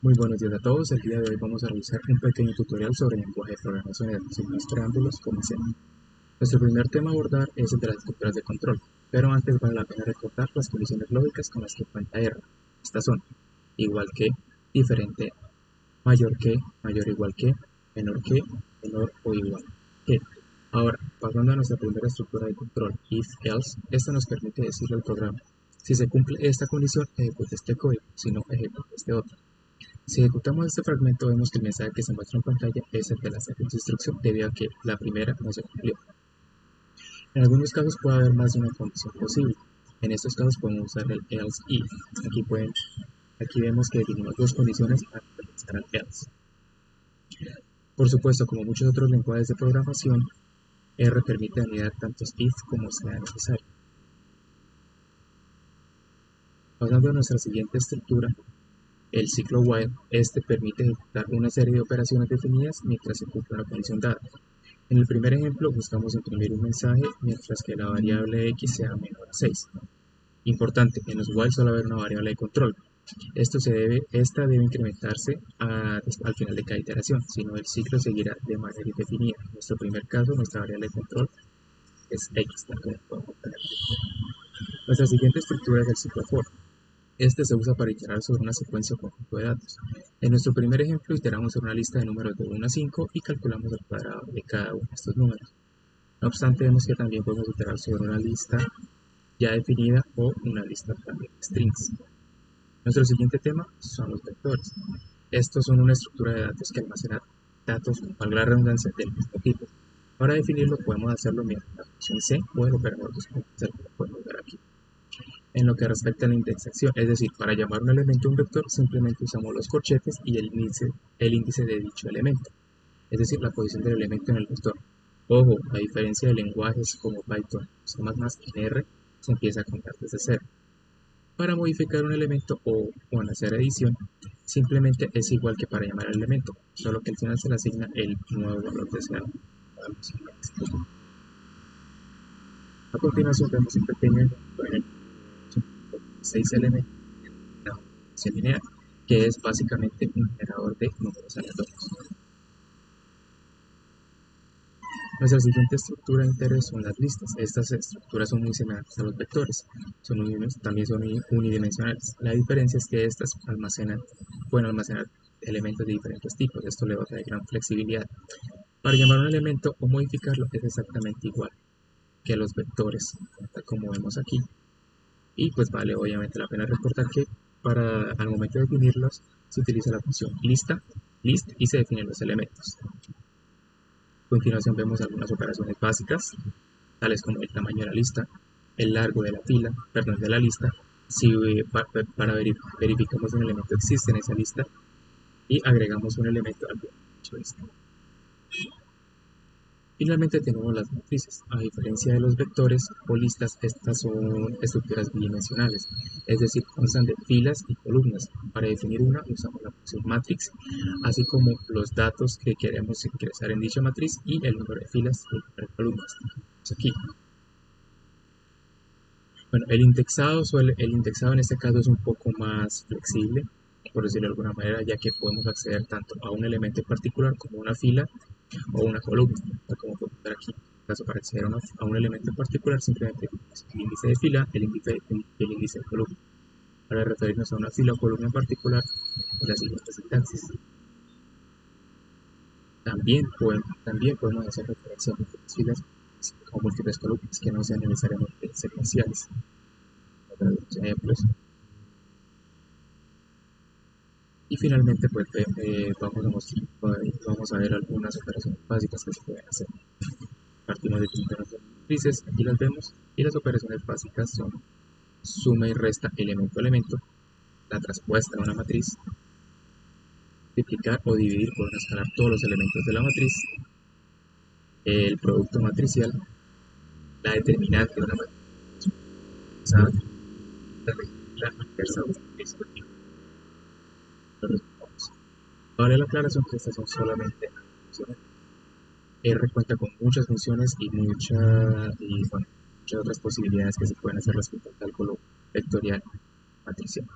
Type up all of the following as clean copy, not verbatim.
Muy buenos días a todos. El día de hoy vamos a realizar un pequeño tutorial sobre el lenguaje de programación y sin más preámbulos, comencemos. Nuestro primer tema a abordar es el de las estructuras de control, pero antes vale la pena recordar las condiciones lógicas con las que cuenta R. Estas son igual que, diferente, mayor o igual que, menor o igual que. Ahora, pasando a nuestra primera estructura de control, if-else, esta nos permite decirle al programa: si se cumple esta condición, ejecute este código; si no, ejecute este otro. Si ejecutamos este fragmento, vemos que el mensaje que se muestra en pantalla es el de la siguiente instrucción, debido a que la primera no se cumplió. En algunos casos puede haber más de una condición posible. En estos casos podemos usar el else if. Aquí vemos que definimos dos condiciones para realizar el else. Por supuesto, como muchos otros lenguajes de programación, R permite anidar tantos if como sea necesario. Pasando a nuestra siguiente estructura, el ciclo while, este permite ejecutar una serie de operaciones definidas mientras se cumple una condición dada. En el primer ejemplo buscamos imprimir un mensaje mientras que la variable x sea menor a 6. Importante, en los while solo haber una variable de control. Esta debe incrementarse al final de cada iteración, si no el ciclo seguirá de manera indefinida. En nuestro primer caso, nuestra variable de control es x, tal como podemos ver. Nuestra siguiente estructura es el ciclo for. Este se usa para iterar sobre una secuencia o conjunto de datos. En nuestro primer ejemplo, iteramos sobre una lista de números de 1 a 5 y calculamos el cuadrado de cada uno de estos números. No obstante, vemos que también podemos iterar sobre una lista ya definida o una lista también de strings. Nuestro siguiente tema son los vectores. Estos son una estructura de datos que almacena datos, valga la redundancia, del mismo tipo. Para definirlo podemos hacerlo mediante la función C o el operador de puntos, como podemos ver aquí. En lo que respecta a la indexación, es decir, para llamar un elemento a un vector simplemente usamos los corchetes y el índice de dicho elemento, es decir, la posición del elemento en el vector. Ojo, a diferencia de lenguajes como Python o C++, en R se empieza a contar desde cero. Para modificar un elemento o en hacer edición, simplemente es igual que para llamar al elemento, solo que al final se le asigna el nuevo valor deseado. A continuación vemos un pequeño ejemplo en el 6 elementos de una función lineal, que es básicamente un generador de números aleatorios. Nuestra siguiente estructura de interés son las listas. Estas estructuras son muy semejantes a los vectores, también son unidimensionales. La diferencia es que estas pueden almacenar elementos de diferentes tipos. Esto le va a dar gran flexibilidad. Para llamar un elemento o modificarlo es exactamente igual que los vectores, tal como vemos aquí. Y pues vale obviamente la pena recordar que al momento de definirlos se utiliza la función list y se definen los elementos. A continuación vemos algunas operaciones básicas, tales como el tamaño de la lista, el largo de la lista, si verificamos un elemento existe en esa lista y agregamos un elemento al dicha lista. Finalmente tenemos las matrices. A diferencia de los vectores o listas, estas son estructuras bidimensionales, es decir, constan de filas y columnas. Para definir una usamos la función matrix, así como los datos que queremos ingresar en dicha matriz y el número de filas y el número de columnas. Aquí. Bueno, el indexado en este caso es un poco más flexible, por decirlo de alguna manera, ya que podemos acceder tanto a un elemento en particular como una fila o una columna, como podemos ver aquí. En caso, para acceder a un elemento en particular, simplemente el índice de fila, el índice de columna. Para referirnos a una fila o columna en particular, la siguiente sintaxis. También podemos hacer referencia a múltiples filas o múltiples columnas que no sean necesariamente secuenciales. Otros ejemplos. Y finalmente, pues vamos a ver algunas operaciones básicas que se pueden hacer. Partimos de nuestras matrices, aquí las vemos, y las operaciones básicas son suma y resta elemento a elemento, la traspuesta de una matriz, multiplicar o dividir por una escalar todos los elementos de la matriz, el producto matricial, la determinante de una matriz, la inversa de una matriz. Vale la aclaración que estas son solamente funciones. R cuenta con muchas funciones y muchas otras posibilidades que se pueden hacer respecto al cálculo vectorial matricial.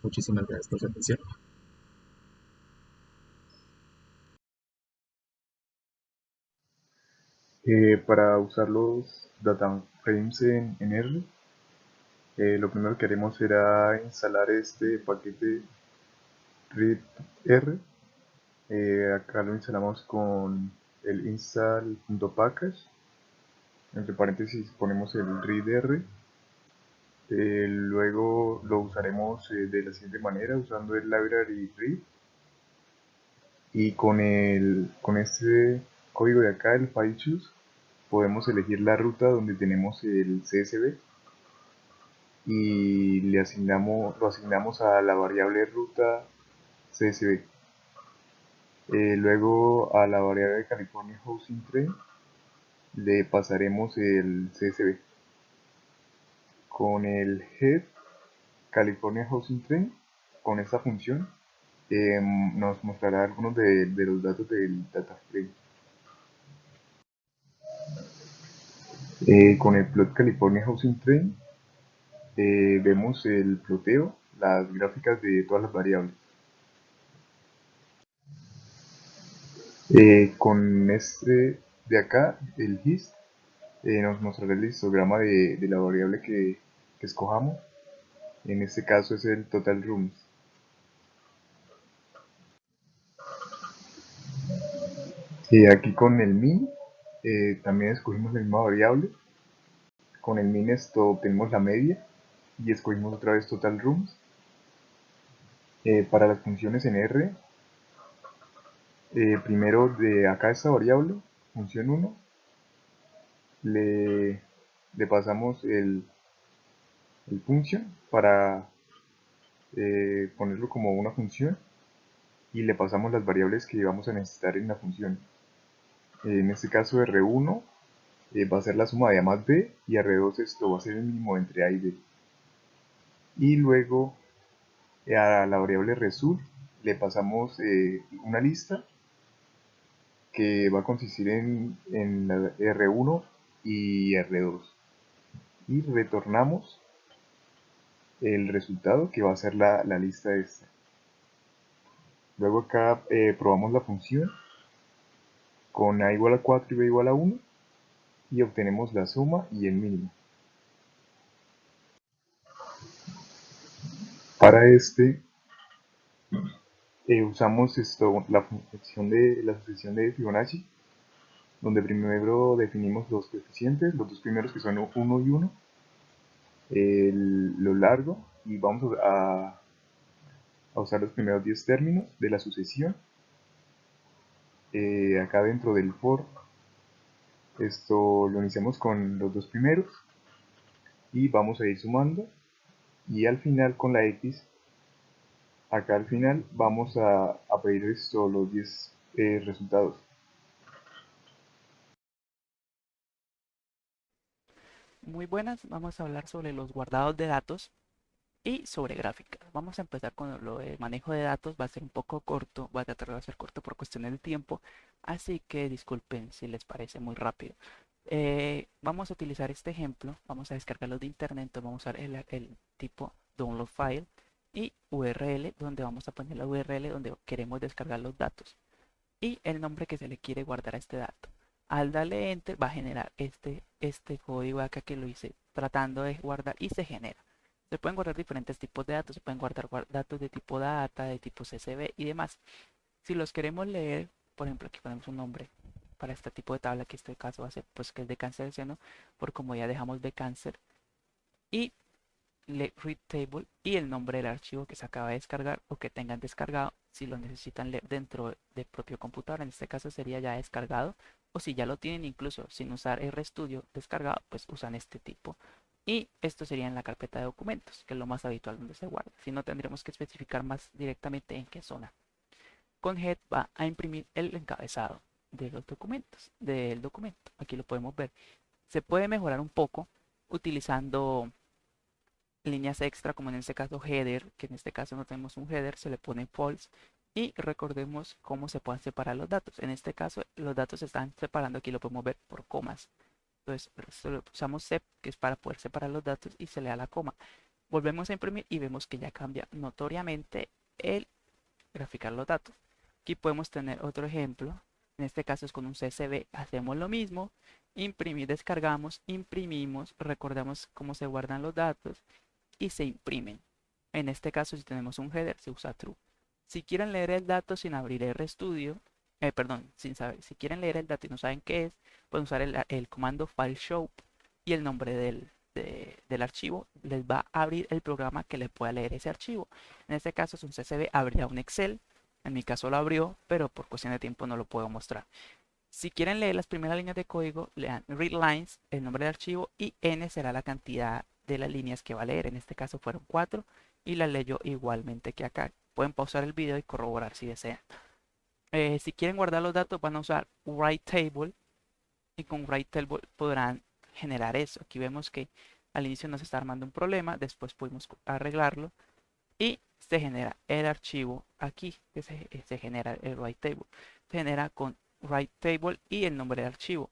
Muchísimas gracias por su atención. Para usar los data frames en R, lo primero que haremos será instalar este paquete readr. Acá lo instalamos con el install.package. Entre paréntesis ponemos el readr. Luego lo usaremos de la siguiente manera, usando el library read. Y con este código de acá, el file choose, podemos elegir la ruta donde tenemos el CSV y lo asignamos a la variable ruta CSV. Luego a la variable California Housing Train le pasaremos el CSV. Con el head California Housing Train, con esta función, nos mostrará algunos de los datos del data frame. Con el plot California Housing Train vemos el ploteo, las gráficas de todas las variables. Con este de acá, el hist, nos mostrará el histograma de la variable que escojamos. En este caso es el total rooms. Aquí con el min también escogimos la misma variable. Con el min esto obtenemos la media y escogimos otra vez total rooms. Para las funciones en R, primero de acá esta variable, función 1, le pasamos el function para ponerlo como una función y le pasamos las variables que vamos a necesitar en la función. En este caso R1 va a ser la suma de A más B y R2 esto va a ser el mínimo entre A y B. Y luego a la variable result le pasamos una lista que va a consistir en la R1 y R2 y retornamos el resultado que va a ser la lista esta. Luego acá probamos la función con A igual a 4 y B igual a 1 y obtenemos la suma y el mínimo. Para este usamos la función de la sucesión de Fibonacci, donde primero definimos los coeficientes, los dos primeros que son 1 y 1, lo largo, y vamos a usar los primeros 10 términos de la sucesión. Acá dentro del for, esto lo iniciamos con los dos primeros y vamos a ir sumando, y al final con la X, acá al final vamos a pedir los 10 resultados. Muy buenas, vamos a hablar sobre los guardados de datos y sobre gráficas. Vamos a empezar con lo de manejo de datos, va a ser un poco corto, va a tratar de ser corto por cuestiones de tiempo, así que disculpen si les parece muy rápido. Vamos a utilizar este ejemplo, vamos a descargarlo de internet, entonces vamos a usar el tipo download file y URL, donde vamos a poner la URL donde queremos descargar los datos y el nombre que se le quiere guardar a este dato. Al darle enter va a generar este código acá que lo hice tratando de guardar y se genera. Se pueden guardar diferentes tipos de datos, se pueden guardar datos de tipo data, de tipo CSV y demás. Si los queremos leer, por ejemplo, aquí ponemos un nombre para este tipo de tabla, que en este caso va a ser pues que es de cáncer del seno, por como ya dejamos de cáncer, y read table y el nombre del archivo que se acaba de descargar o que tengan descargado si lo necesitan leer dentro del propio computador. En este caso sería ya descargado, o si ya lo tienen incluso sin usar RStudio descargado, pues usan este tipo. Y esto sería en la carpeta de documentos, que es lo más habitual donde se guarda. Si no, tendremos que especificar más directamente en qué zona. Con head va a imprimir el encabezado de los documentos, del documento. Aquí lo podemos ver. Se puede mejorar un poco utilizando líneas extra, como en este caso header, que en este caso no tenemos un header, se le pone false. Y recordemos cómo se pueden separar los datos. En este caso, los datos se están separando, aquí lo podemos ver por comas. Entonces, usamos sep, que es para poder separar los datos, y se le da la coma. Volvemos a imprimir y vemos que ya cambia notoriamente el graficar los datos. Aquí podemos tener otro ejemplo. En este caso es con un CSV, hacemos lo mismo imprimir, descargamos, imprimimos, recordamos cómo se guardan los datos y se imprimen. En este caso, si tenemos un header, se usa true. Si quieren leer el dato sin abrir RStudio, perdón, sin saber, si quieren leer el dato y no saben qué es, pueden usar el comando file show y el nombre del archivo les va a abrir el programa que le pueda leer ese archivo. En este caso es un CSV, abrirá un Excel. En mi caso lo abrió, pero por cuestión de tiempo no lo puedo mostrar. Si quieren leer las primeras líneas de código, lean read lines, el nombre del archivo, y n será la cantidad de las líneas que va a leer. En este caso fueron 4 y las leyó igualmente que acá. Pueden pausar el video y corroborar si desean. Si quieren guardar los datos, van a usar write table y con write table podrán generar eso. Aquí vemos que al inicio nos está armando un problema, después pudimos arreglarlo y se genera el archivo aquí, que se genera el write table. Se genera con write table y el nombre del archivo.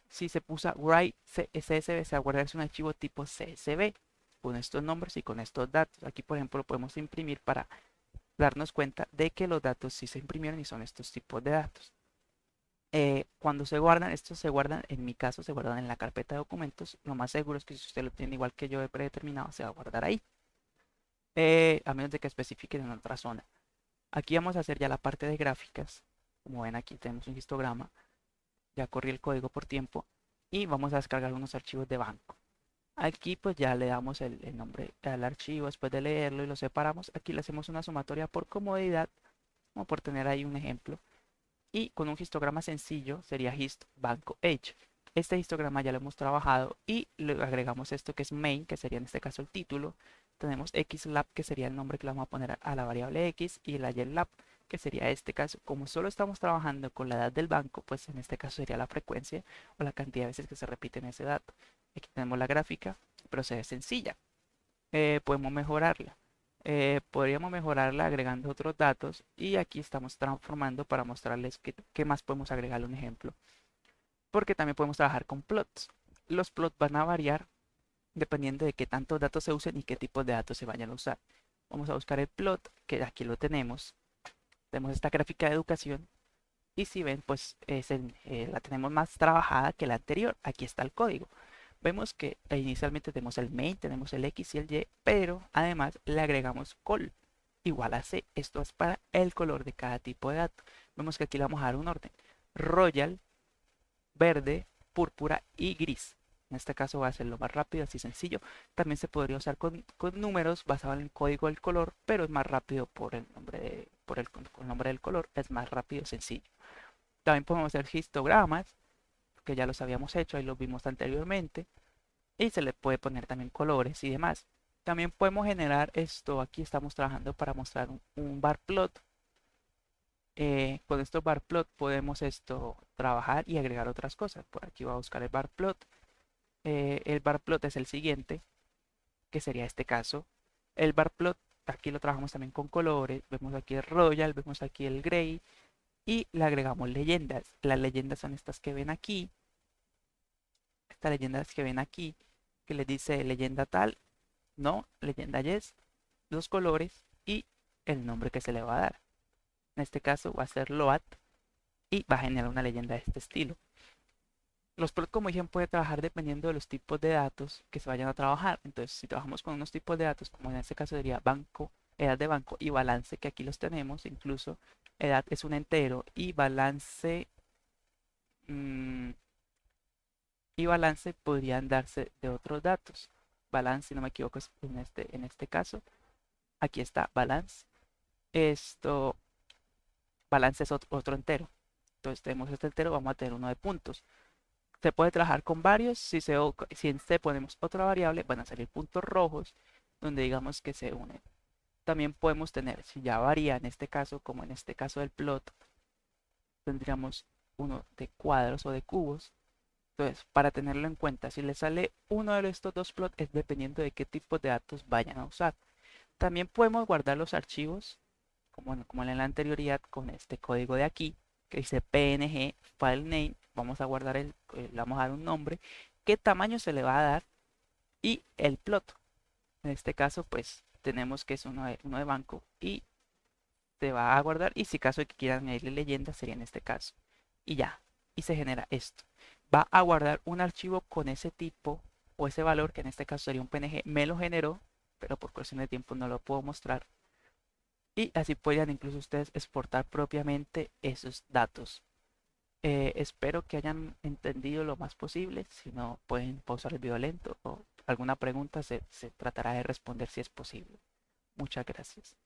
Si se puso write CSV, se va a guardar un archivo tipo CSV con estos nombres y con estos datos. Aquí, por ejemplo, lo podemos imprimir para darnos cuenta de que los datos sí se imprimieron y son estos tipos de datos. Cuando se guardan, estos se guardan, en mi caso, se guardan en la carpeta de documentos. Lo más seguro es que si usted lo tiene igual que yo de predeterminado, se va a guardar ahí. A menos de que especifiquen en otra zona. Aquí vamos a hacer ya la parte de gráficas. Como ven, aquí tenemos un histograma. Ya corrí el código por tiempo. Y vamos a descargar unos archivos de banco. Aquí pues ya le damos el nombre al archivo después de leerlo y lo separamos. Aquí le hacemos una sumatoria por comodidad, como por tener ahí un ejemplo. Y con un histograma sencillo sería hist banco age. Este histograma ya lo hemos trabajado y le agregamos esto que es main, que sería en este caso el título. Tenemos xlab, que sería el nombre que le vamos a poner a la variable x, y la ylab, que sería este caso. Como solo estamos trabajando con la edad del banco, pues en este caso sería la frecuencia o la cantidad de veces que se repite en ese dato. Aquí tenemos la gráfica, pero se ve sencilla. Podemos mejorarla. Podríamos mejorarla agregando otros datos y aquí estamos transformando para mostrarles qué más podemos agregarle un ejemplo. Porque también podemos trabajar con plots. Los plots van a variar dependiendo de qué tantos datos se usen y qué tipos de datos se vayan a usar. Vamos a buscar el plot, que aquí lo tenemos. Tenemos esta gráfica de educación y si ven, pues la tenemos más trabajada que la anterior. Aquí está el código. Vemos que inicialmente tenemos el main, tenemos el x y el y, pero además le agregamos col igual a c. Esto es para el color de cada tipo de dato. Vemos que aquí le vamos a dar un orden: royal, verde, púrpura y gris. En este caso va a ser lo más rápido, así sencillo. También se podría usar con números basado en el código del color, pero es más rápido por el nombre, con el nombre del color, es más rápido, sencillo. También podemos hacer histogramas, que ya los habíamos hecho, ahí los vimos anteriormente. Y se le puede poner también colores y demás. También podemos generar esto, aquí estamos trabajando para mostrar un bar plot. Con estos bar plot podemos trabajar y agregar otras cosas. Por aquí voy a buscar el bar plot. El bar plot es el siguiente, que sería este caso. El bar plot, aquí lo trabajamos también con colores. Vemos aquí el royal, vemos aquí el gray y le agregamos leyendas. Las leyendas son estas que ven aquí. Estas leyendas que ven aquí, que les dice leyenda tal, no, leyenda yes, los colores y el nombre que se le va a dar. En este caso va a ser load y va a generar una leyenda de este estilo. Los plots, como dije, puede trabajar dependiendo de los tipos de datos que se vayan a trabajar. Entonces, si trabajamos con unos tipos de datos, como en este caso sería banco, edad de banco y balance, que aquí los tenemos, incluso edad es un entero y balance mmm, podrían darse de otros datos. Balance, si no me equivoco, es en este caso. Aquí está balance. Esto, balance es otro entero. Entonces tenemos este entero, vamos a tener uno de puntos. Se puede trabajar con varios. Si en C ponemos otra variable, van a salir puntos rojos, donde digamos que se unen. También podemos tener, si ya varía en este caso, como en este caso del plot, tendríamos uno de cuadros o de cubos. Entonces, para tenerlo en cuenta, si le sale uno de estos dos plots, es dependiendo de qué tipo de datos vayan a usar. También podemos guardar los archivos, como en la anterioridad, con este código de aquí, que dice png file name. Vamos a guardar le vamos a dar un nombre, qué tamaño se le va a dar y el plot. En este caso, pues tenemos que es uno de banco y se va a guardar. Y si caso de que quieran añadirle leyenda, sería en este caso. Y ya, y se genera esto. va a guardar un archivo con ese tipo o ese valor, que en este caso sería un PNG, me lo generó, pero por cuestión de tiempo no lo puedo mostrar. Y así podrían incluso ustedes exportar propiamente esos datos. Espero que hayan entendido lo más posible. Si no, pueden pausar el video lento o alguna pregunta se tratará de responder si es posible. Muchas gracias.